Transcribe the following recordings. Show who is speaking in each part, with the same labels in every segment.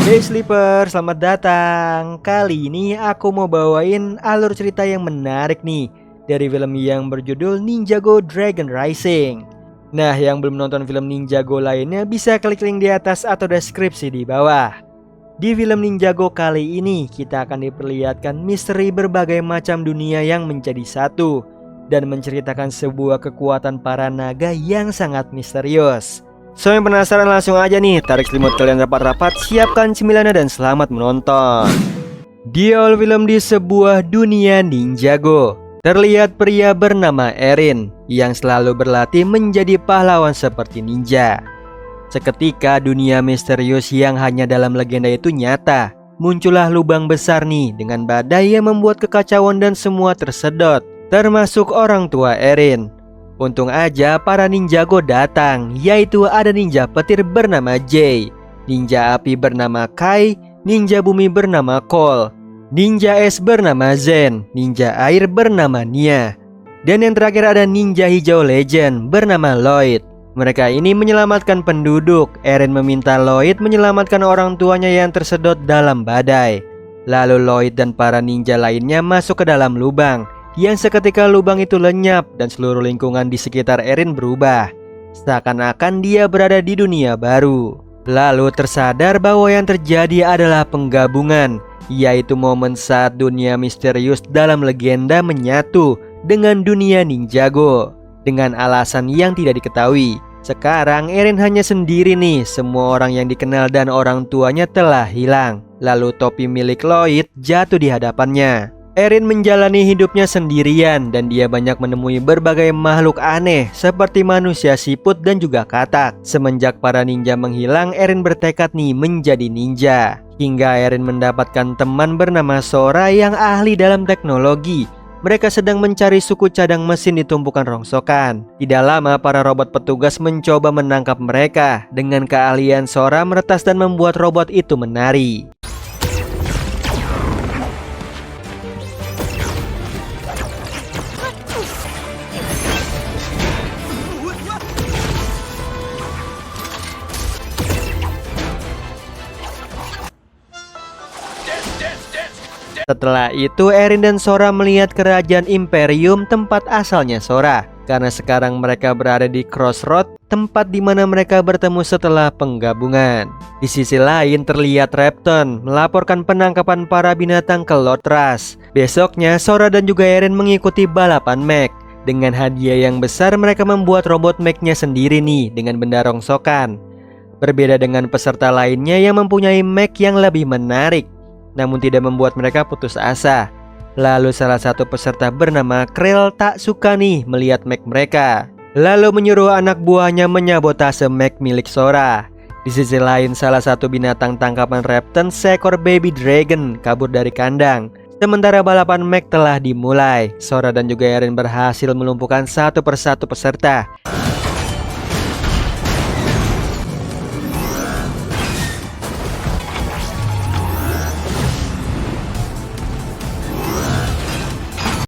Speaker 1: Hey Sleeper, selamat datang. Kali ini aku mau bawain alur cerita yang menarik nih dari film yang berjudul Ninjago Dragon Rising. Nah, yang belum nonton film Ninjago lainnya bisa klik link di atas atau deskripsi di bawah. Di film Ninjago kali ini kita akan diperlihatkan misteri berbagai macam dunia yang menjadi satu dan menceritakan sebuah kekuatan para naga yang sangat misterius. So yang penasaran langsung aja nih, tarik selimut kalian rapat-rapat, siapkan cemilannya dan selamat menonton. Di awal film di sebuah dunia Ninjago, terlihat pria bernama Erin yang selalu berlatih menjadi pahlawan seperti ninja. Seketika dunia misterius yang hanya dalam legenda itu nyata. Muncullah lubang besar nih dengan badai yang membuat kekacauan dan semua tersedot, termasuk orang tua Erin. Untung aja para ninjago datang, yaitu ada ninja petir bernama Jay, ninja api bernama Kai, ninja bumi bernama Cole, ninja es bernama Zen, ninja air bernama Nia, dan yang terakhir ada ninja hijau legend bernama Lloyd. Mereka ini menyelamatkan penduduk. Erin meminta Lloyd menyelamatkan orang tuanya yang tersedot dalam badai. Lalu Lloyd dan para ninja lainnya masuk ke dalam lubang, yang seketika lubang itu lenyap dan seluruh lingkungan di sekitar Erin berubah. Seakan-akan dia berada di dunia baru. Lalu tersadar bahwa yang terjadi adalah penggabungan, yaitu momen saat dunia misterius dalam legenda menyatu dengan dunia Ninjago. Dengan alasan yang tidak diketahui, sekarang Erin hanya sendiri nih. Semua orang yang dikenal dan orang tuanya telah hilang. Lalu topi milik Lloyd jatuh di hadapannya. Erin menjalani hidupnya sendirian dan dia banyak menemui berbagai makhluk aneh seperti manusia siput dan juga katak. Semenjak para ninja menghilang, Erin bertekad nih menjadi ninja. Hingga Erin mendapatkan teman bernama Sora yang ahli dalam teknologi. Mereka sedang mencari suku cadang mesin di tumpukan rongsokan. Tidak lama para robot petugas mencoba menangkap mereka. Dengan keahlian Sora meretas dan membuat robot itu menari. Setelah itu Erin dan Sora melihat kerajaan Imperium tempat asalnya Sora, karena sekarang mereka berada di Crossroad, tempat di mana mereka bertemu setelah penggabungan. Di sisi lain terlihat Repton melaporkan penangkapan para binatang ke Lotras. Besoknya Sora dan juga Erin mengikuti balapan mech. Dengan hadiah yang besar mereka membuat robot mechnya sendiri nih dengan benda rongsokan. Berbeda dengan peserta lainnya yang mempunyai mech yang lebih menarik, namun tidak membuat mereka putus asa. Lalu salah satu peserta bernama Krell tak suka nih melihat mech mereka, lalu menyuruh anak buahnya menyabotase mech milik Sora. Di sisi lain salah satu binatang tangkapan Repton, seekor baby dragon, kabur dari kandang. Sementara balapan mech telah dimulai. Sora dan juga Erin berhasil melumpuhkan satu persatu peserta.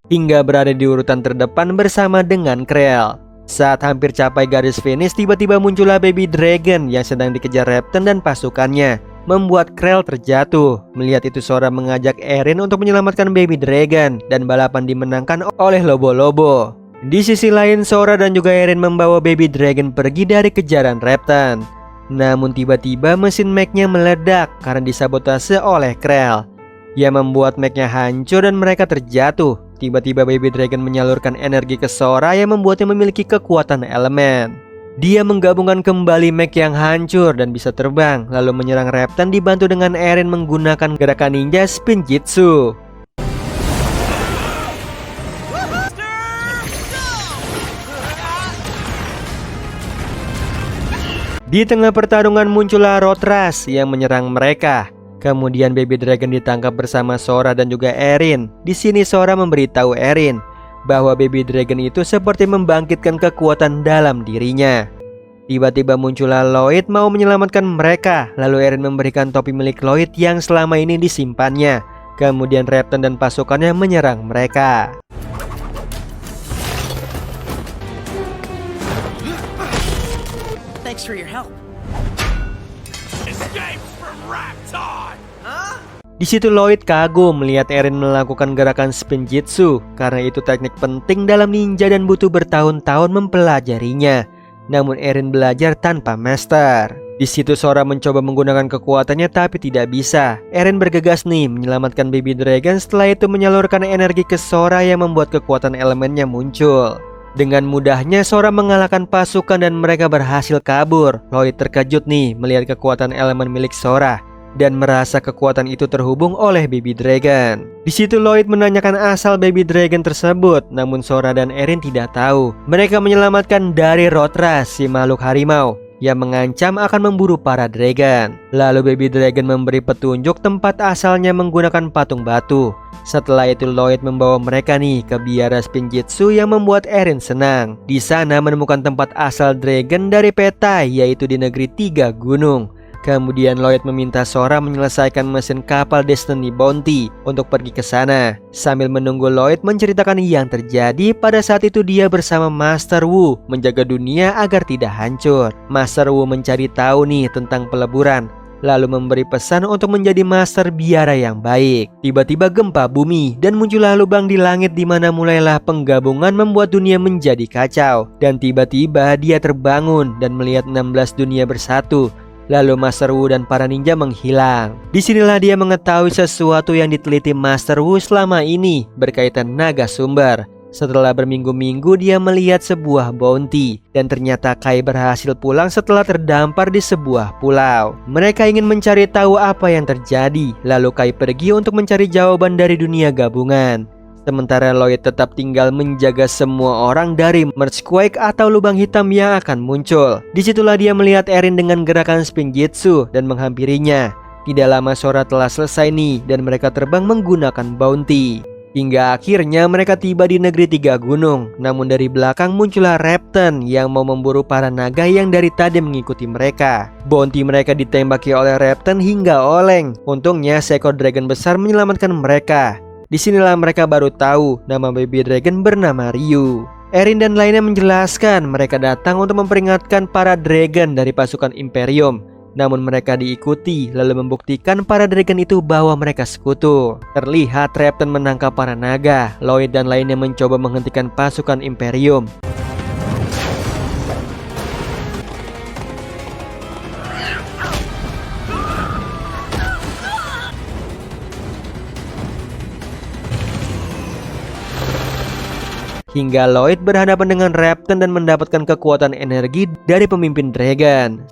Speaker 1: Hingga berada di urutan terdepan bersama dengan Krell. Saat hampir capai garis finish, tiba-tiba muncullah baby dragon yang sedang dikejar Repton dan pasukannya, membuat Krell terjatuh. Melihat itu Sora mengajak Erin untuk menyelamatkan baby dragon dan balapan dimenangkan oleh Lobo-Lobo. Di sisi lain Sora dan juga Erin membawa baby dragon pergi dari kejaran Repton. Namun tiba-tiba mesin mechnya meledak karena disabotase oleh Krell, yang membuat mechnya hancur dan mereka terjatuh. Tiba-tiba baby dragon menyalurkan energi ke Sora yang membuatnya memiliki kekuatan elemen. Dia menggabungkan kembali mech yang hancur dan bisa terbang, lalu menyerang Repton dibantu dengan Erin menggunakan gerakan ninja spin jitsu. Di tengah pertarungan muncullah Lotras yang menyerang mereka. Kemudian baby dragon ditangkap bersama Sora dan juga Erin. Di sini Sora memberitahu Erin bahwa baby dragon itu seperti membangkitkan kekuatan dalam dirinya. Tiba-tiba muncullah Lloyd mau menyelamatkan mereka. Lalu Erin memberikan topi milik Lloyd yang selama ini disimpannya. Kemudian Repton dan pasukannya menyerang mereka.
Speaker 2: Thanks for your help.
Speaker 3: Escape from
Speaker 1: Di situ Lloyd kagum melihat Erin melakukan gerakan spinjitzu karena itu teknik penting dalam ninja dan butuh bertahun-tahun mempelajarinya. Namun Erin belajar tanpa master. Di situ Sora mencoba menggunakan kekuatannya tapi tidak bisa. Erin bergegas nih menyelamatkan Baby Dragon, setelah itu menyalurkan energi ke Sora yang membuat kekuatan elemennya muncul. Dengan mudahnya Sora mengalahkan pasukan dan mereka berhasil kabur. Lloyd terkejut nih melihat kekuatan elemen milik Sora dan merasa kekuatan itu terhubung oleh Baby Dragon. Di situ Lloyd menanyakan asal Baby Dragon tersebut, namun Sora dan Erin tidak tahu. Mereka menyelamatkan dari Rothras, si makhluk harimau yang mengancam akan memburu para dragon. Lalu Baby Dragon memberi petunjuk tempat asalnya menggunakan patung batu. Setelah itu Lloyd membawa mereka nih ke biara spinjitzu yang membuat Erin senang. Di sana menemukan tempat asal dragon dari peta, yaitu di negeri 3 gunung. Kemudian Lloyd meminta Sora menyelesaikan mesin kapal Destiny Bounty untuk pergi ke sana. Sambil menunggu Lloyd menceritakan yang terjadi, pada saat itu dia bersama Master Wu menjaga dunia agar tidak hancur. Master Wu mencari tahu nih tentang peleburan, lalu memberi pesan untuk menjadi master biara yang baik. Tiba-tiba gempa bumi dan muncullah lubang di langit di mana mulailah penggabungan membuat dunia menjadi kacau. Dan tiba-tiba dia terbangun dan melihat 16 dunia bersatu. Lalu Master Wu dan para ninja menghilang. Disinilah dia mengetahui sesuatu yang diteliti Master Wu selama ini berkaitan naga sumber. Setelah berminggu-minggu dia melihat sebuah bounty, dan ternyata Kai berhasil pulang setelah terdampar di sebuah pulau. Mereka ingin mencari tahu apa yang terjadi. Lalu Kai pergi untuk mencari jawaban dari dunia gabungan. Sementara Lloyd tetap tinggal menjaga semua orang dari Mergequake atau lubang hitam yang akan muncul. Disitulah dia melihat Erin dengan gerakan spinjitzu dan menghampirinya. Tidak lama Sora telah selesai nih dan mereka terbang menggunakan bounty. Hingga akhirnya mereka tiba di negeri 3 gunung. Namun dari belakang muncullah Repton yang mau memburu para naga yang dari tadi mengikuti mereka. Bounty mereka ditembaki oleh Repton hingga oleng. Untungnya seekor dragon besar menyelamatkan mereka. Disinilah mereka baru tahu nama Baby Dragon bernama Ryu. Erin dan lainnya menjelaskan mereka datang untuk memperingatkan para dragon dari pasukan Imperium. Namun mereka diikuti lalu membuktikan para dragon itu bahwa mereka sekutu. Terlihat Repton menangkap para naga. Lloyd dan lainnya mencoba menghentikan pasukan Imperium. Hingga Lloyd berhadapan dengan Repton dan mendapatkan kekuatan energi dari pemimpin dragon.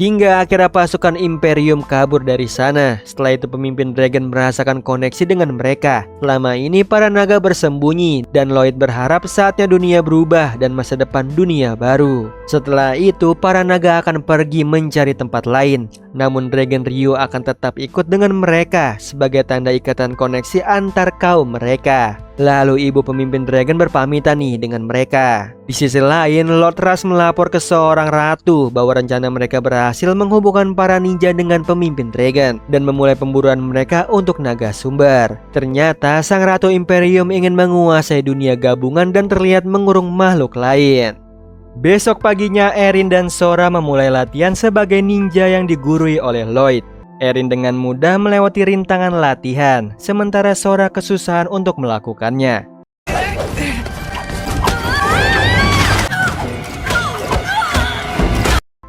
Speaker 1: Hingga akhirnya pasukan Imperium kabur dari sana. Setelah itu pemimpin dragon merasakan koneksi dengan mereka. Selama ini para naga bersembunyi dan Lloyd berharap saatnya dunia berubah dan masa depan dunia baru. Setelah itu para naga akan pergi mencari tempat lain. Namun Dragon Ryu akan tetap ikut dengan mereka sebagai tanda ikatan koneksi antar kaum mereka. Lalu ibu pemimpin dragon berpamitan nih dengan mereka. Di sisi lain, Lord Rush melapor ke seorang ratu bahwa rencana mereka berhasil menghubungkan para ninja dengan pemimpin dragon dan memulai pemburuan mereka untuk naga sumber. Ternyata sang ratu Imperium ingin menguasai dunia gabungan dan terlihat mengurung makhluk lain. Besok paginya Erin dan Sora memulai latihan sebagai ninja yang digurui oleh Lloyd. Erin dengan mudah melewati rintangan latihan, sementara Sora kesusahan untuk melakukannya.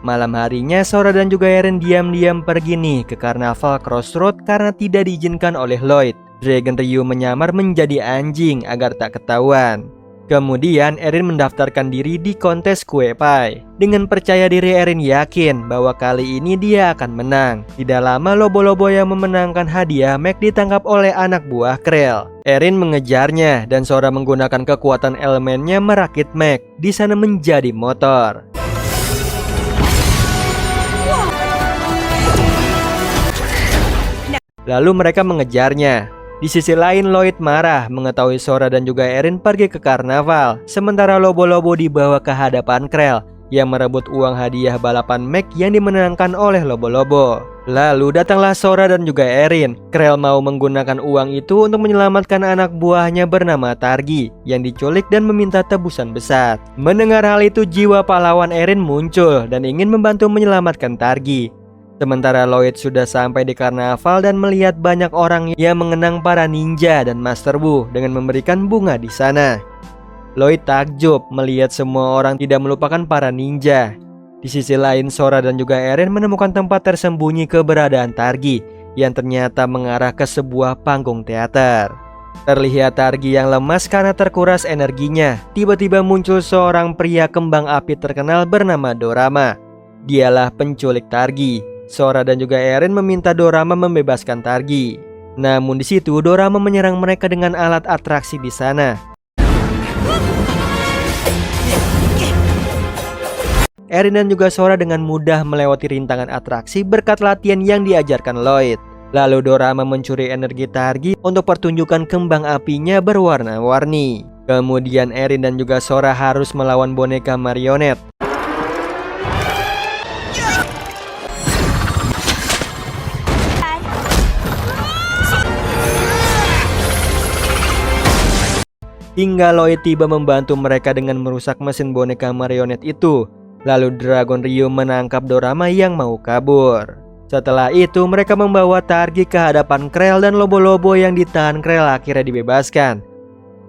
Speaker 1: Malam harinya Sora dan juga Erin diam-diam pergi nih ke karnaval Crossroad karena tidak diizinkan oleh Lloyd. Dragon Ryu menyamar menjadi anjing agar tak ketahuan. Kemudian Erin mendaftarkan diri di kontes kue pie. Dengan percaya diri Erin yakin bahwa kali ini dia akan menang. Tidak lama Lobo-Lobo yang memenangkan hadiah Mac ditangkap oleh anak buah Krell. Erin mengejarnya dan Sora menggunakan kekuatan elemennya merakit Mac. Di sana menjadi motor. Lalu mereka mengejarnya. Di sisi lain Lloyd marah mengetahui Sora dan juga Erin pergi ke karnaval. Sementara Lobo-Lobo dibawa ke hadapan Krell yang merebut uang hadiah balapan Mac yang dimenangkan oleh Lobo-Lobo. Lalu datanglah Sora dan juga Erin. Krell mau menggunakan uang itu untuk menyelamatkan anak buahnya bernama Targi yang diculik dan meminta tebusan besar. Mendengar hal itu, jiwa pahlawan Erin muncul dan ingin membantu menyelamatkan Targi. Sementara Lloyd sudah sampai di karnaval dan melihat banyak orang yang mengenang para ninja dan Master Wu dengan memberikan bunga di sana. Lloyd takjub melihat semua orang tidak melupakan para ninja. Di sisi lain, Sora dan juga Erin menemukan tempat tersembunyi keberadaan Targi yang ternyata mengarah ke sebuah panggung teater. Terlihat Targi yang lemas karena terkuras energinya. Tiba-tiba muncul seorang pria kembang api terkenal bernama Dorama. Dialah penculik Targi. Sora dan juga Erin meminta Dorama membebaskan Targi. Namun di situ Dorama menyerang mereka dengan alat atraksi di sana. Erin dan juga Sora dengan mudah melewati rintangan atraksi berkat latihan yang diajarkan Lloyd. Lalu Dorama mencuri energi Targi untuk pertunjukan kembang apinya berwarna-warni. Kemudian Erin dan juga Sora harus melawan boneka marionet. Hingga Lloyd tiba membantu mereka dengan merusak mesin boneka marionet itu. Lalu Dragon Ryu menangkap Dorama yang mau kabur. Setelah itu mereka membawa Targi ke hadapan Krell dan Lobo-Lobo yang ditahan Krell akhirnya dibebaskan.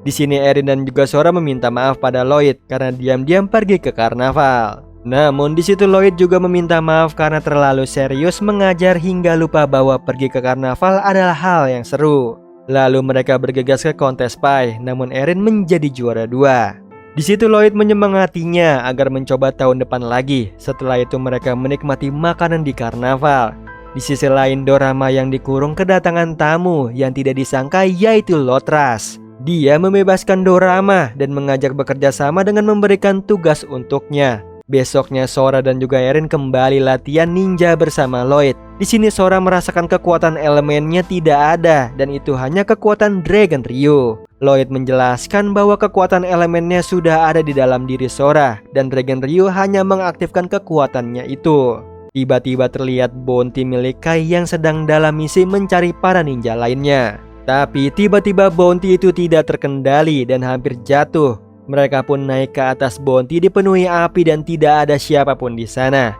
Speaker 1: Di sini Erin dan juga Sora meminta maaf pada Lloyd karena diam-diam pergi ke karnaval. Namun di situ Lloyd juga meminta maaf karena terlalu serius mengajar hingga lupa bahwa pergi ke karnaval adalah hal yang seru. Lalu mereka bergegas ke kontes pie, namun Erin menjadi juara 2. Di situ Lloyd menyemangatinya agar mencoba tahun depan lagi. Setelah itu mereka menikmati makanan di karnaval. Di sisi lain Dorama yang dikurung kedatangan tamu yang tidak disangka yaitu Lotras. Dia membebaskan Dorama dan mengajak bekerja sama dengan memberikan tugas untuknya. Besoknya Sora dan juga Erin kembali latihan ninja bersama Lloyd. Di sini Sora merasakan kekuatan elemennya tidak ada dan itu hanya kekuatan Dragon Ryu. Lloyd menjelaskan bahwa kekuatan elemennya sudah ada di dalam diri Sora dan Dragon Ryu hanya mengaktifkan kekuatannya itu. Tiba-tiba terlihat bounty milik Kai yang sedang dalam misi mencari para ninja lainnya. Tapi tiba-tiba bounty itu tidak terkendali dan hampir jatuh. Mereka pun naik ke atas bounty dipenuhi api dan tidak ada siapapun di sana.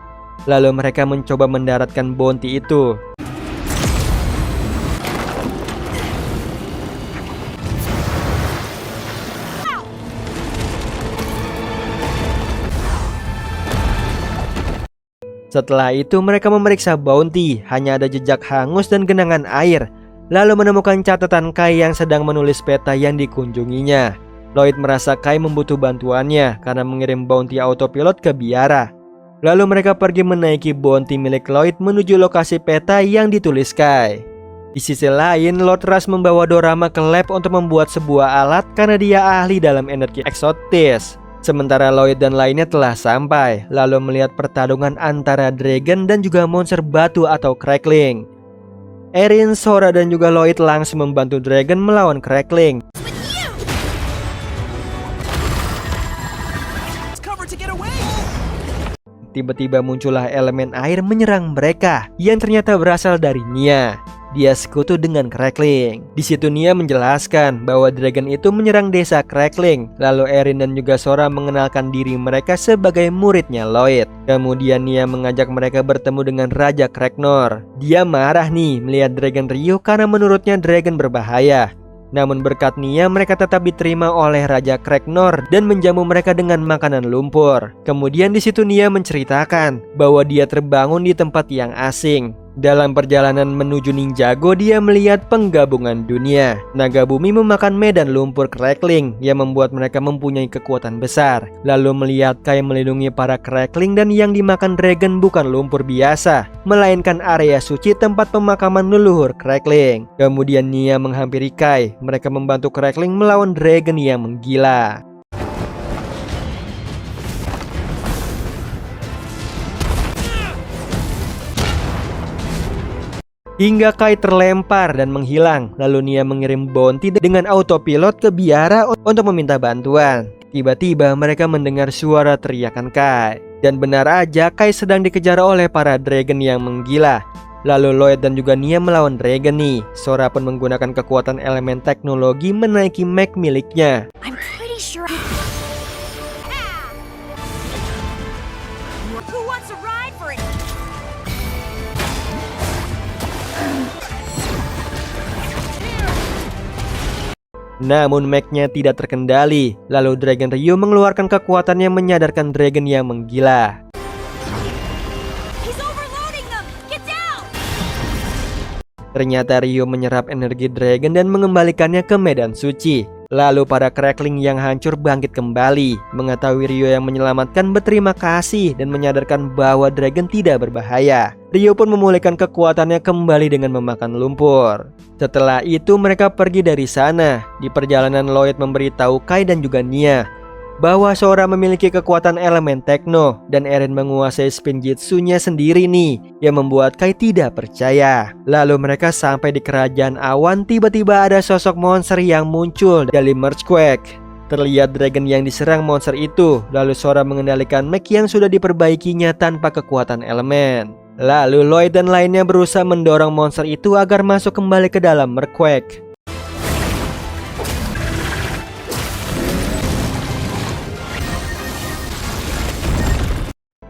Speaker 1: Lalu mereka mencoba mendaratkan bounty itu. Setelah itu mereka memeriksa bounty, hanya ada jejak hangus dan genangan air. Lalu menemukan catatan Kai yang sedang menulis peta yang dikunjunginya. Lloyd merasa Kai membutuh bantuannya karena mengirim bounty autopilot ke biara. Lalu mereka pergi menaiki bounty milik Lloyd menuju lokasi peta yang ditulis Kai. Di sisi lain, Lotras membawa Dorama ke lab untuk membuat sebuah alat karena dia ahli dalam energi eksotis. Sementara Lloyd dan lainnya telah sampai, lalu melihat pertarungan antara Dragon dan juga monster batu atau Crackling. Erin, Sora dan juga Lloyd langsung membantu Dragon melawan Crackling. Tiba-tiba muncullah elemen air menyerang mereka yang ternyata berasal dari Nia. Dia sekutu dengan Crackling. Di situ Nia menjelaskan bahwa Dragon itu menyerang desa Crackling. Lalu Erin dan juga Sora mengenalkan diri mereka sebagai muridnya Lloyd. Kemudian Nia mengajak mereka bertemu dengan Raja Cracknor. Dia marah nih melihat Dragon Ryu karena menurutnya Dragon berbahaya. Namun berkat Nia mereka tetap diterima oleh Raja Cracknor dan menjamu mereka dengan makanan lumpur. Kemudian di situ Nia menceritakan bahwa dia terbangun di tempat yang asing. Dalam perjalanan menuju Ninjago, dia melihat penggabungan dunia. Naga bumi memakan medan lumpur Crackling yang membuat mereka mempunyai kekuatan besar. Lalu melihat Kai melindungi para Crackling dan yang dimakan Dragon bukan lumpur biasa, melainkan area suci tempat pemakaman leluhur Crackling. Kemudian Nia menghampiri Kai. Mereka membantu Crackling melawan Dragon yang menggila. Hingga Kai terlempar dan menghilang. Lalu Nia mengirim bounty dengan autopilot ke biara untuk meminta bantuan. Tiba-tiba mereka mendengar suara teriakan Kai. Dan benar aja Kai sedang dikejar oleh para dragon yang menggila. Lalu Lloyd dan juga Nia melawan dragon nih. Sora pun menggunakan kekuatan elemen teknologi menaiki mech miliknya.
Speaker 2: I'm pretty sure. Who wants to ride for it?
Speaker 1: Namun mech-nya tidak terkendali. Lalu Dragon Ryu mengeluarkan kekuatannya menyadarkan dragon yang menggila.
Speaker 2: He's overloading them. Get down.
Speaker 1: Ternyata Ryu menyerap energi dragon dan mengembalikannya ke medan suci. Lalu para crackling yang hancur bangkit kembali. Mengetahui Ryu yang menyelamatkan berterima kasih dan menyadarkan bahwa dragon tidak berbahaya. Ryu pun memulihkan kekuatannya kembali dengan memakan lumpur. Setelah itu mereka pergi dari sana. Di perjalanan Lloyd memberitahu Kai dan juga Nia bahwa Sora memiliki kekuatan elemen tekno dan Eren menguasai spin jutsunya sendiri nih, yang membuat Kai tidak percaya. Lalu mereka sampai di kerajaan awan. Tiba-tiba ada sosok monster yang muncul dari Merchquake. Terlihat dragon yang diserang monster itu. Lalu Sora mengendalikan mech yang sudah diperbaikinya tanpa kekuatan elemen. Lalu Lloyd dan lainnya berusaha mendorong monster itu agar masuk kembali ke dalam Merchquake.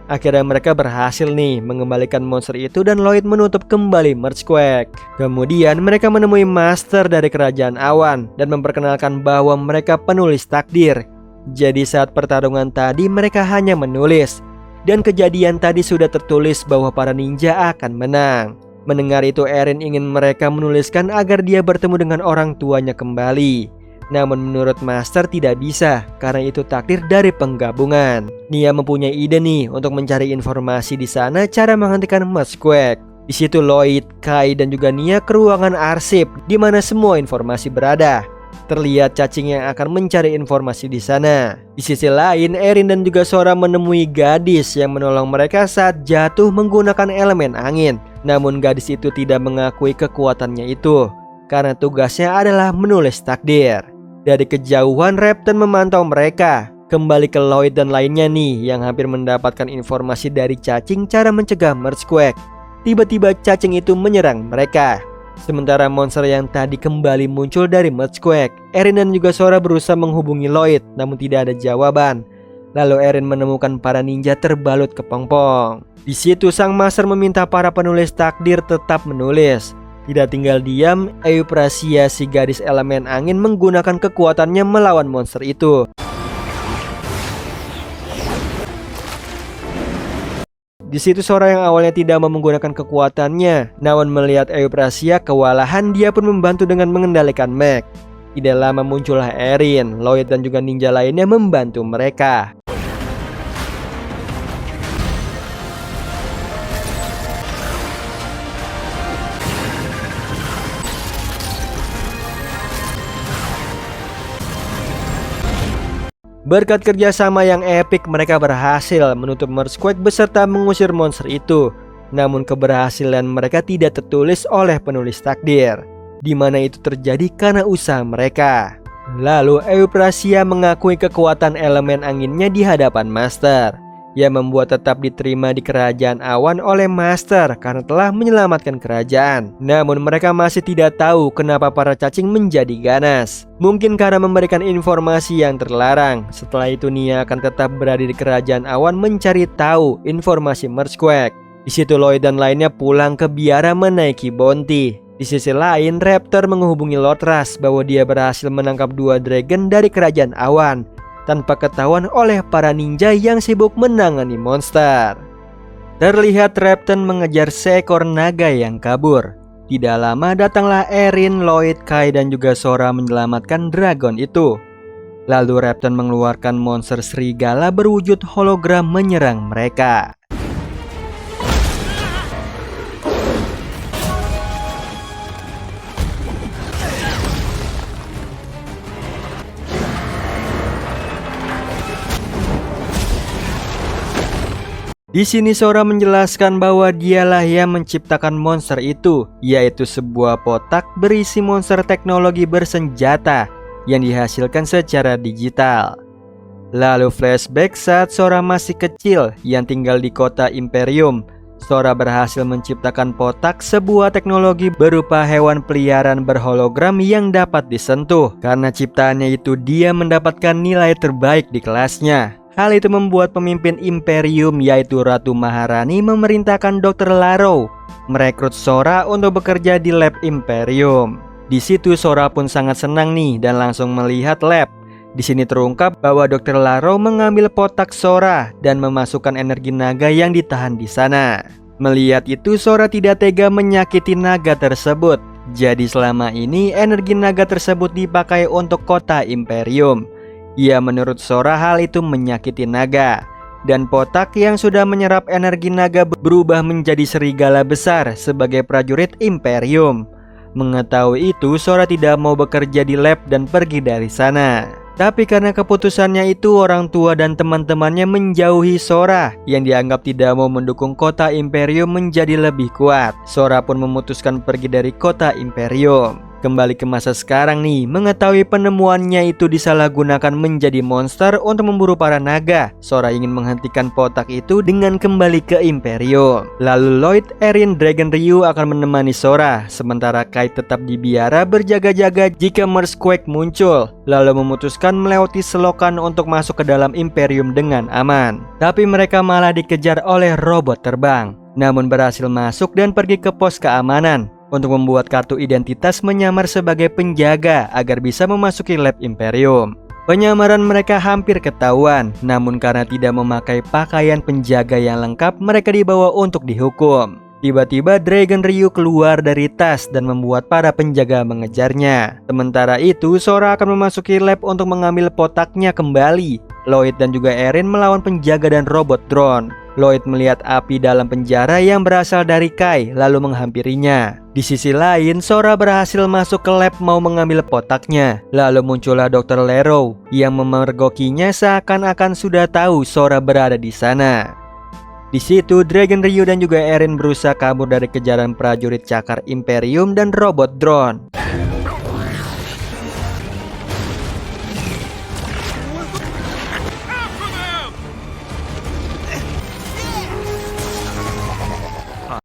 Speaker 1: Akhirnya mereka berhasil nih mengembalikan monster itu dan Lloyd menutup kembali Merchquake. Kemudian mereka menemui Master dari kerajaan awan dan memperkenalkan bahwa mereka penulis takdir. Jadi saat pertarungan tadi mereka hanya menulis. Dan kejadian tadi sudah tertulis bahwa para ninja akan menang. Mendengar itu Eren ingin mereka menuliskan agar dia bertemu dengan orang tuanya kembali. Namun menurut Master tidak bisa karena itu takdir dari penggabungan. Nia mempunyai ide nih untuk mencari informasi di sana cara menghentikan Merchquake. Di situ Lloyd, Kai dan juga Nia ke ruangan arsip di mana semua informasi berada. Terlihat cacing yang akan mencari informasi di sana. Di sisi lain, Eren dan juga Sora menemui gadis yang menolong mereka saat jatuh menggunakan elemen angin. Namun gadis itu tidak mengakui kekuatannya itu karena tugasnya adalah menulis takdir. Dari kejauhan Repton memantau mereka. Kembali ke Lloyd dan lainnya nih yang hampir mendapatkan informasi dari cacing cara mencegah Merchquake. Tiba-tiba cacing itu menyerang mereka. Sementara monster yang tadi kembali muncul dari Merchquake. Eren dan juga Sora berusaha menghubungi Lloyd namun tidak ada jawaban. Lalu Eren menemukan para ninja terbalut kepompong. Di situ sang master meminta para penulis takdir tetap menulis. Tidak tinggal diam, Euphrasia si gadis elemen angin menggunakan kekuatannya melawan monster itu. Di situ Sora yang awalnya tidak mau menggunakan kekuatannya, namun melihat Euphrasia kewalahan, dia pun membantu dengan mengendalikan mech. Tidak lama muncullah Eren, Lloyd dan juga ninja lainnya membantu mereka. Berkat kerjasama yang epik mereka berhasil menutup Merchquake beserta mengusir monster itu. Namun keberhasilan mereka tidak tertulis oleh penulis takdir, di mana itu terjadi karena usaha mereka. Lalu Euphrasia mengakui kekuatan elemen anginnya di hadapan Master, yang membuat tetap diterima di kerajaan awan oleh Master karena telah menyelamatkan kerajaan. Namun mereka masih tidak tahu kenapa para cacing menjadi ganas. Mungkin karena memberikan informasi yang terlarang. Setelah itu Nia akan tetap berada di kerajaan awan mencari tahu informasi Merchquake. Di situ Lloyd dan lainnya pulang ke biara menaiki bounty. Di sisi lain Raptor menghubungi Lotras bahwa dia berhasil menangkap 2 dragon dari kerajaan awan tanpa ketahuan oleh para ninja yang sibuk menangani monster. Terlihat Repton mengejar seekor naga yang kabur. Tidak lama datanglah Eren, Lloyd, Kai dan juga Sora menyelamatkan dragon itu. Lalu Repton mengeluarkan monster serigala berwujud hologram menyerang mereka. Di sini Sora menjelaskan bahwa dialah yang menciptakan monster itu, yaitu sebuah kotak berisi monster teknologi bersenjata yang dihasilkan secara digital. Lalu flashback saat Sora masih kecil yang tinggal di kota Imperium. Sora berhasil menciptakan Potak, sebuah teknologi berupa hewan peliharaan berhologram yang dapat disentuh. Karena ciptaannya itu dia mendapatkan nilai terbaik di kelasnya. Hal itu membuat pemimpin Imperium yaitu Ratu Maharani memerintahkan Dr. Laro merekrut Sora untuk bekerja di lab Imperium. Di situ Sora pun sangat senang nih dan langsung melihat lab. Di sini terungkap bahwa Dr. Laro mengambil Potak Sora dan memasukkan energi naga yang ditahan di sana. Melihat itu Sora tidak tega menyakiti naga tersebut. Jadi selama ini energi naga tersebut dipakai untuk kota Imperium. Ya, menurut Sora hal itu menyakiti naga. Dan Potak yang sudah menyerap energi naga berubah menjadi serigala besar sebagai prajurit Imperium. Mengetahui itu Sora tidak mau bekerja di lab dan pergi dari sana. Tapi karena keputusannya itu, orang tua dan teman-temannya menjauhi Sora yang dianggap tidak mau mendukung kota Imperium menjadi lebih kuat. Sora pun memutuskan pergi dari kota Imperium. Kembali ke masa sekarang nih, mengetahui penemuannya itu disalahgunakan menjadi monster untuk memburu para naga. Sora ingin menghentikan Potak itu dengan kembali ke Imperium. Lalu Lloyd, Erin, Dragon Ryu akan menemani Sora, sementara Kai tetap di biara berjaga-jaga jika Mersequake muncul. Lalu memutuskan melewati selokan untuk masuk ke dalam Imperium dengan aman. Tapi mereka malah dikejar oleh robot terbang. Namun berhasil masuk dan pergi ke pos keamanan untuk membuat kartu identitas menyamar sebagai penjaga agar bisa memasuki lab Imperium. Penyamaran mereka hampir ketahuan, namun karena tidak memakai pakaian penjaga yang lengkap, mereka dibawa untuk dihukum. Tiba-tiba Dragon Ryu keluar dari tas dan membuat para penjaga mengejarnya. Sementara itu Sora akan memasuki lab untuk mengambil Potaknya kembali. Lloyd dan juga Erin melawan penjaga dan robot drone. Lloyd melihat api dalam penjara yang berasal dari Kai lalu menghampirinya. Di sisi lain Sora berhasil masuk ke lab mau mengambil Potaknya. Lalu muncullah Dr. Laro yang memergokinya seakan-akan sudah tahu Sora berada di sana. Di situ Dragon Ryu dan juga Erin berusaha kabur dari kejaran prajurit cakar Imperium dan robot drone.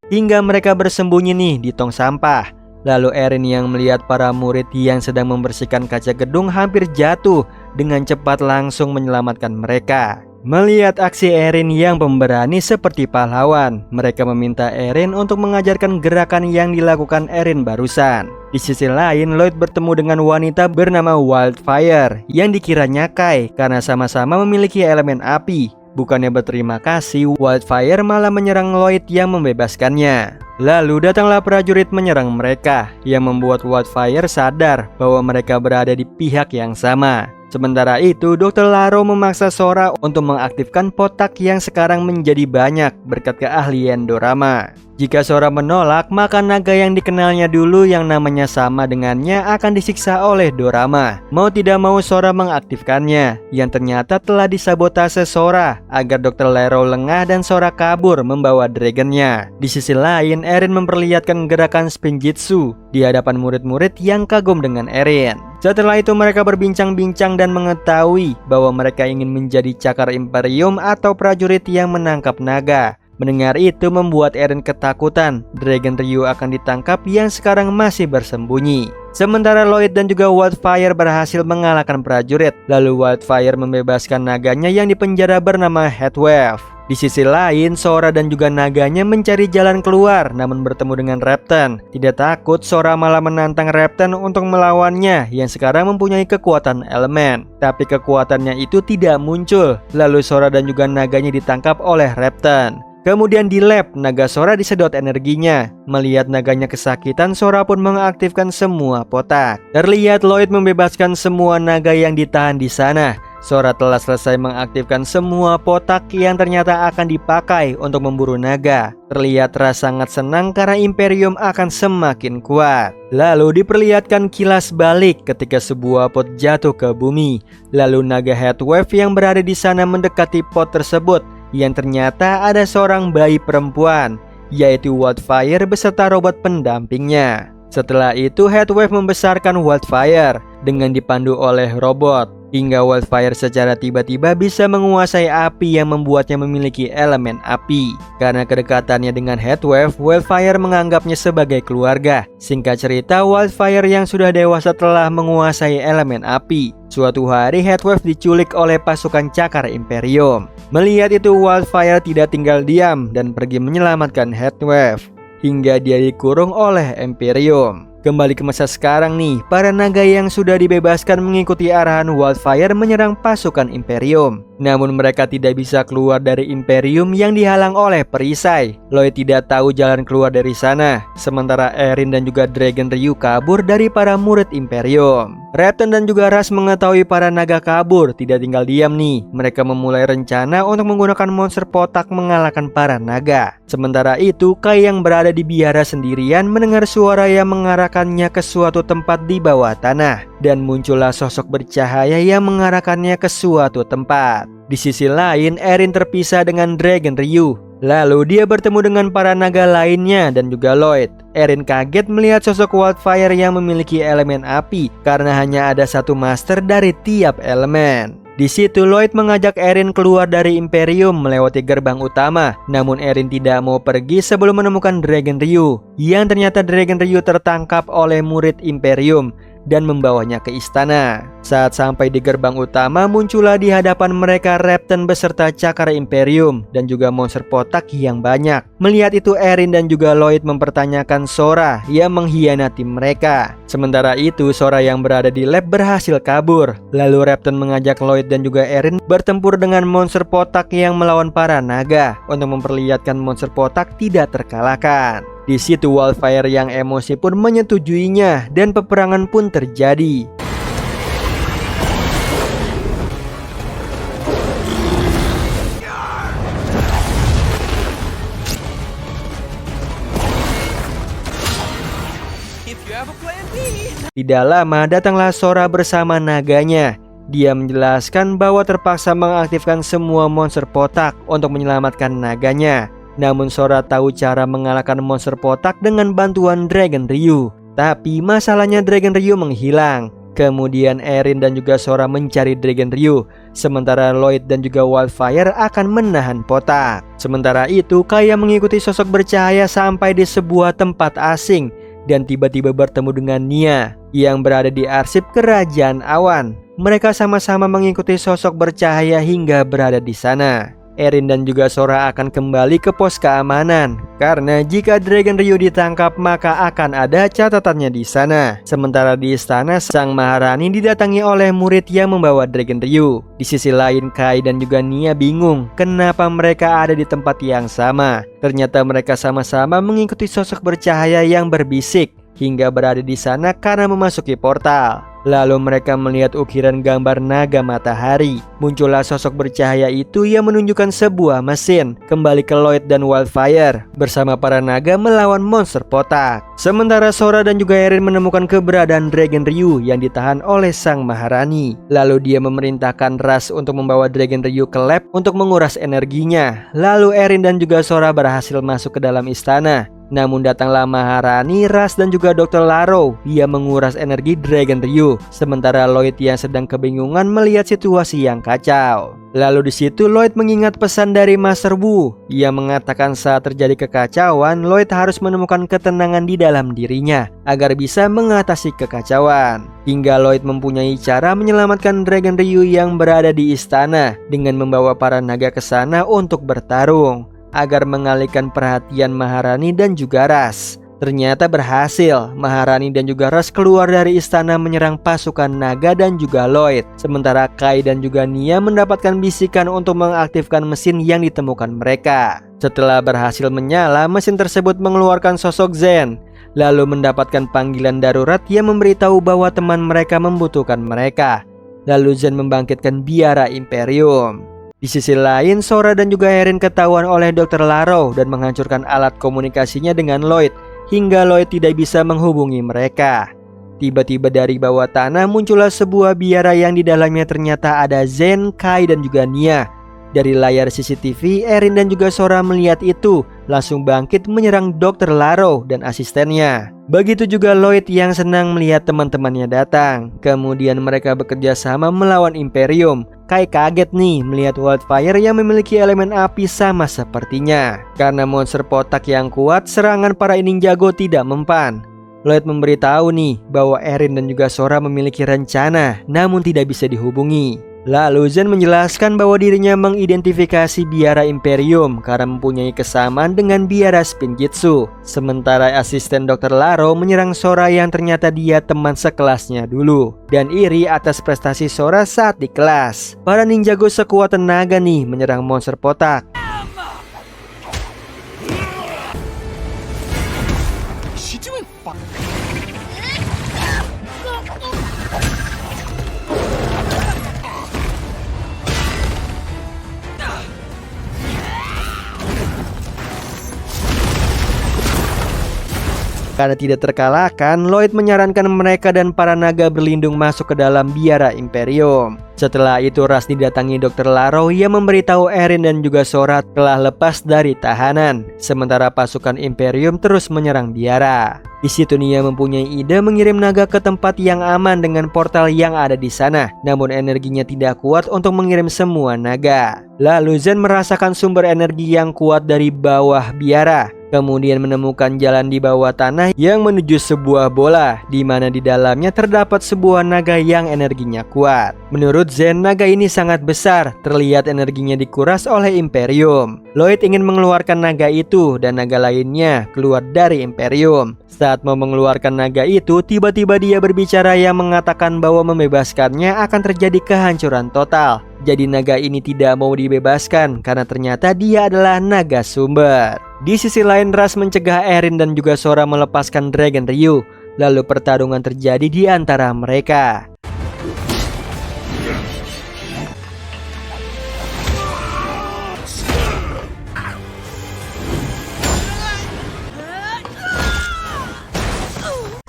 Speaker 1: Hingga mereka bersembunyi nih di tong sampah. Lalu Erin yang melihat para murid yang sedang membersihkan kaca gedung hampir jatuh, dengan cepat langsung menyelamatkan mereka. Melihat aksi Erin yang pemberani seperti pahlawan, mereka meminta Erin untuk mengajarkan gerakan yang dilakukan Erin barusan. Di sisi lain Lloyd bertemu dengan wanita bernama Wildfire yang dikiranya Kai karena sama-sama memiliki elemen api. Bukannya berterima kasih, Wildfire malah menyerang Lloyd yang membebaskannya. Lalu datanglah prajurit menyerang mereka, yang membuat Wildfire sadar bahwa mereka berada di pihak yang sama. Sementara itu, Dr. Laro memaksa Sora untuk mengaktifkan Potak yang sekarang menjadi banyak berkat keahlian Dorama. Jika Sora menolak, maka naga yang dikenalnya dulu yang namanya sama dengannya akan disiksa oleh Dorama. Mau tidak mau Sora mengaktifkannya, yang ternyata telah disabotase Sora agar Dr. Laro lengah dan Sora kabur membawa dragonnya. Di sisi lain, Erin memperlihatkan gerakan Spinjitzu di hadapan murid-murid yang kagum dengan Erin. Setelah itu mereka berbincang-bincang dan mengetahui bahwa mereka ingin menjadi cakar Imperium atau prajurit yang menangkap naga. Mendengar itu membuat Erin ketakutan. Dragon Ryu akan ditangkap yang sekarang masih bersembunyi. Sementara Lloyd dan juga Wildfire berhasil mengalahkan prajurit. Lalu Wildfire membebaskan naganya yang dipenjara bernama Heatwave. Di sisi lain, Sora dan juga naganya mencari jalan keluar namun bertemu dengan Repten. Tidak takut, Sora malah menantang Repten untuk melawannya yang sekarang mempunyai kekuatan elemen. Tapi kekuatannya itu tidak muncul. Lalu Sora dan juga naganya ditangkap oleh Repten. Kemudian di lab, naga Sora disedot energinya. Melihat naganya kesakitan, Sora pun mengaktifkan semua Potak. Terlihat Lloyd membebaskan semua naga yang ditahan di sana. Sora telah selesai mengaktifkan semua Potak yang ternyata akan dipakai untuk memburu naga. Terlihat Ras sangat senang karena Imperium akan semakin kuat. Lalu diperlihatkan kilas balik ketika sebuah pot jatuh ke bumi. Lalu naga Heatwave yang berada di sana mendekati pot tersebut, yang ternyata ada seorang bayi perempuan, yaitu Wildfire beserta robot pendampingnya. Setelah itu Heatwave membesarkan Wildfire dengan dipandu oleh robot, hingga Wildfire secara tiba-tiba bisa menguasai api yang membuatnya memiliki elemen api. Karena kedekatannya dengan Heatwave, Wildfire menganggapnya sebagai keluarga. Singkat cerita, Wildfire yang sudah dewasa telah menguasai elemen api. Suatu hari Heatwave diculik oleh pasukan Cakar Imperium. Melihat itu, Wildfire tidak tinggal diam dan pergi menyelamatkan Heatwave hingga dia dikurung oleh Imperium. Kembali ke masa sekarang nih, para naga yang sudah dibebaskan mengikuti arahan Wildfire menyerang pasukan Imperium. Namun mereka tidak bisa keluar dari Imperium yang dihalang oleh perisai. Lloyd tidak tahu jalan keluar dari sana, sementara Erin dan juga Dragon Ryu kabur dari para murid Imperium. Repton dan juga Ras mengetahui para naga kabur, tidak tinggal diam nih. Mereka memulai rencana untuk menggunakan monster potak mengalahkan para naga. Sementara itu, Kai yang berada di biara sendirian mendengar suara yang mengarahkannya ke suatu tempat di bawah tanah, dan muncullah sosok bercahaya yang mengarahkannya ke suatu tempat. Di sisi lain, Erin terpisah dengan Dragon Ryu. Lalu dia bertemu dengan para naga lainnya dan juga Lloyd. Erin kaget melihat sosok Wildfire yang memiliki elemen api karena hanya ada satu master dari tiap elemen. Di situ Lloyd mengajak Erin keluar dari Imperium melewati gerbang utama. Namun Erin tidak mau pergi sebelum menemukan Dragon Ryu, yang ternyata Dragon Ryu tertangkap oleh murid Imperium dan membawanya ke istana. Saat sampai di gerbang utama, muncullah di hadapan mereka Repton beserta Cakar Imperium dan juga monster potak yang banyak. Melihat itu, Erin dan juga Lloyd mempertanyakan Sora yang mengkhianati mereka. Sementara itu, Sora yang berada di lab berhasil kabur. Lalu Repton mengajak Lloyd dan juga Erin bertempur dengan monster potak yang melawan para naga untuk memperlihatkan monster potak tidak terkalahkan. Di situ Wildfire yang emosi pun menyetujuinya dan peperangan pun terjadi. Tidak lama datanglah Sora bersama naganya. Dia menjelaskan bahwa terpaksa mengaktifkan semua monster potak untuk menyelamatkan naganya. Namun Sora tahu cara mengalahkan monster potak dengan bantuan Dragon Ryu. Tapi masalahnya Dragon Ryu menghilang. Kemudian Erin dan juga Sora mencari Dragon Ryu, sementara Lloyd dan juga Wildfire akan menahan potak. Sementara itu, Kaya mengikuti sosok bercahaya sampai di sebuah tempat asing dan tiba-tiba bertemu dengan Nia yang berada di arsip Kerajaan Awan. Mereka sama-sama mengikuti sosok bercahaya hingga berada di sana. Erin dan juga Sora akan kembali ke pos keamanan karena jika Dragon Ryu ditangkap maka akan ada catatannya di sana. Sementara di istana, Sang Maharani didatangi oleh murid yang membawa Dragon Ryu. Di sisi lain, Kai dan juga Nia bingung kenapa mereka ada di tempat yang sama. Ternyata mereka sama-sama mengikuti sosok bercahaya yang berbisik hingga berada di sana karena memasuki portal. Lalu mereka melihat ukiran gambar naga matahari. Muncullah sosok bercahaya itu yang menunjukkan sebuah mesin. Kembali ke Lloyd dan Wildfire bersama para naga melawan monster potak. Sementara Sora dan juga Erin menemukan keberadaan Dragon Ryu yang ditahan oleh Sang Maharani. Lalu dia memerintahkan Ras untuk membawa Dragon Ryu ke lab untuk menguras energinya. Lalu Erin dan juga Sora berhasil masuk ke dalam istana. Namun datanglah Maharani, Ras dan juga Dr. Laro yang menguras energi Dragon Ryu. Sementara Lloyd yang sedang kebingungan melihat situasi yang kacau. Lalu di situ Lloyd mengingat pesan dari Master Wu yang mengatakan saat terjadi kekacauan, Lloyd harus menemukan ketenangan di dalam dirinya agar bisa mengatasi kekacauan. Hingga Lloyd mempunyai cara menyelamatkan Dragon Ryu yang berada di istana dengan membawa para naga ke sana untuk bertarung agar mengalihkan perhatian Maharani dan juga Ras. Ternyata berhasil. Maharani dan juga Ras keluar dari istana menyerang pasukan naga dan juga Lloyd. Sementara Kai dan juga Nia mendapatkan bisikan untuk mengaktifkan mesin yang ditemukan mereka. Setelah berhasil menyala, mesin tersebut mengeluarkan sosok Zen. Lalu mendapatkan panggilan darurat yang memberitahu bahwa teman mereka membutuhkan mereka. Lalu Zen membangkitkan biara Imperium. Di sisi lain, Sora dan juga Erin ketahuan oleh Dr. Laro dan menghancurkan alat komunikasinya dengan Lloyd hingga Lloyd tidak bisa menghubungi mereka. Tiba-tiba dari bawah tanah muncullah sebuah biara yang di dalamnya ternyata ada Zen, Kai dan juga Nia. Dari layar CCTV, Erin dan juga Sora melihat itu. langsung bangkit menyerang Dr. Laro dan asistennya. Begitu juga Lloyd yang senang melihat teman-temannya datang. Kemudian mereka bekerja sama melawan Imperium. Kai kaget nih melihat Wildfire yang memiliki elemen api sama sepertinya. Karena monster potak yang kuat, serangan para Ninjago tidak mempan. Lloyd memberitahu nih bahwa Erin dan juga Sora memiliki rencana, namun tidak bisa dihubungi. Lalu Zen menjelaskan bahwa dirinya mengidentifikasi biara Imperium karena mempunyai kesamaan dengan biara Spinjitzu. Sementara asisten Dr. Laro menyerang Sora yang ternyata dia teman sekelasnya dulu, dan iri atas prestasi Sora saat di kelas. Para Ninjago sekuat tenaga nih menyerang monster potak. Karena tidak terkalahkan, Lloyd menyarankan mereka dan para naga berlindung masuk ke dalam biara Imperium. Setelah itu Ras didatangi Dr. Laro yang memberitahu Erin dan juga Sora telah lepas dari tahanan. Sementara pasukan Imperium terus menyerang biara. Di situ Nia mempunyai ide mengirim naga ke tempat yang aman dengan portal yang ada di sana. Namun energinya tidak kuat untuk mengirim semua naga. Lalu Zen merasakan sumber energi yang kuat dari bawah biara. Kemudian menemukan jalan di bawah tanah yang menuju sebuah bola, di mana di dalamnya terdapat sebuah naga yang energinya kuat. Menurut Zen, naga ini sangat besar, terlihat energinya dikuras oleh Imperium. Lloyd ingin mengeluarkan naga itu dan naga lainnya keluar dari Imperium. Saat mau mengeluarkan naga itu, tiba-tiba dia berbicara yang mengatakan bahwa membebaskannya akan terjadi kehancuran total. Jadi naga ini tidak mau dibebaskan karena ternyata dia adalah naga sumber. Di sisi lain, Ras mencegah Erin dan juga Sora melepaskan Dragon Ryu. Lalu pertarungan terjadi di antara mereka.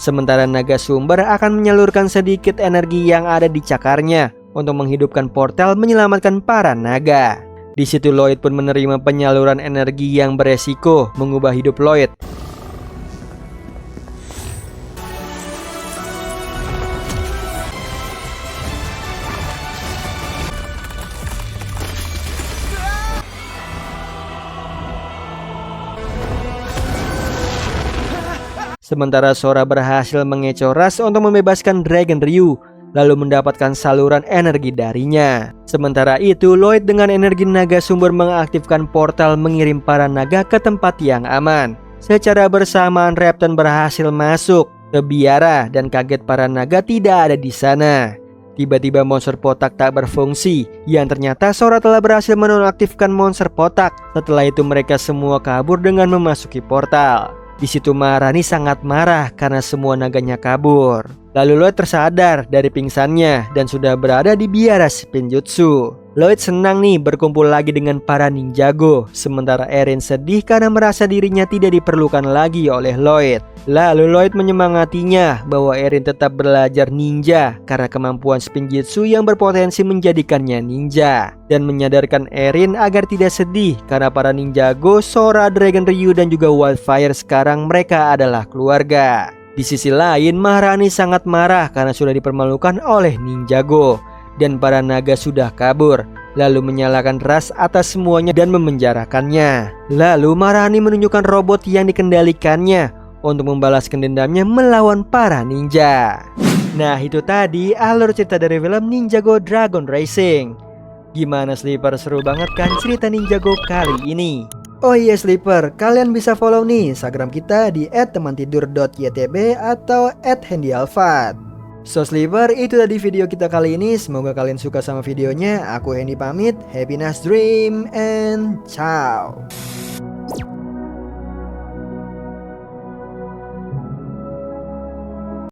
Speaker 1: Sementara naga sumber akan menyalurkan sedikit energi yang ada di cakarnya untuk menghidupkan portal menyelamatkan para naga. Di situ Lloyd pun menerima penyaluran energi yang beresiko mengubah hidup Lloyd. Sementara Sora berhasil mengecoh Ras untuk membebaskan Dragon Ryu, lalu mendapatkan saluran energi darinya. Sementara itu, Lloyd dengan energi naga sumber mengaktifkan portal mengirim para naga ke tempat yang aman. Secara bersamaan, Repton berhasil masuk ke biara dan kaget para naga tidak ada di sana. Tiba-tiba monster potak tak berfungsi, yang ternyata Sora telah berhasil menonaktifkan monster potak. Setelah itu mereka semua kabur dengan memasuki portal. Di situ Maharani sangat marah karena semua naganya kabur. Lalu Lloyd tersadar dari pingsannya dan sudah berada di biara Spinjitzu. Lloyd senang nih berkumpul lagi dengan para Ninjago. Sementara Erin sedih karena merasa dirinya tidak diperlukan lagi oleh Lloyd. Lalu Lloyd menyemangatinya bahwa Erin tetap belajar ninja karena kemampuan Spinjitzu yang berpotensi menjadikannya ninja. Dan menyadarkan Erin agar tidak sedih karena para Ninjago, Sora, Dragon Ryu dan juga Wildfire sekarang mereka adalah keluarga. Di sisi lain, Maharani sangat marah karena sudah dipermalukan oleh Ninjago dan para naga sudah kabur. Lalu menyalahkan Ras atas semuanya dan memenjarakannya. Lalu Maharani menunjukkan robot yang dikendalikannya untuk membalaskan dendamnya melawan para ninja. Nah, itu tadi alur cerita dari film Ninjago Dragon Rising. Gimana Sleeper, seru banget kan cerita Ninjago kali ini? Oh iya Sleeper, kalian bisa follow nih Instagram kita di @temantidur.ytb atau @handyalfat. So Sleeper, itu tadi video kita kali ini. Semoga kalian suka sama videonya. Aku Hendy pamit. Happy nice dream and ciao.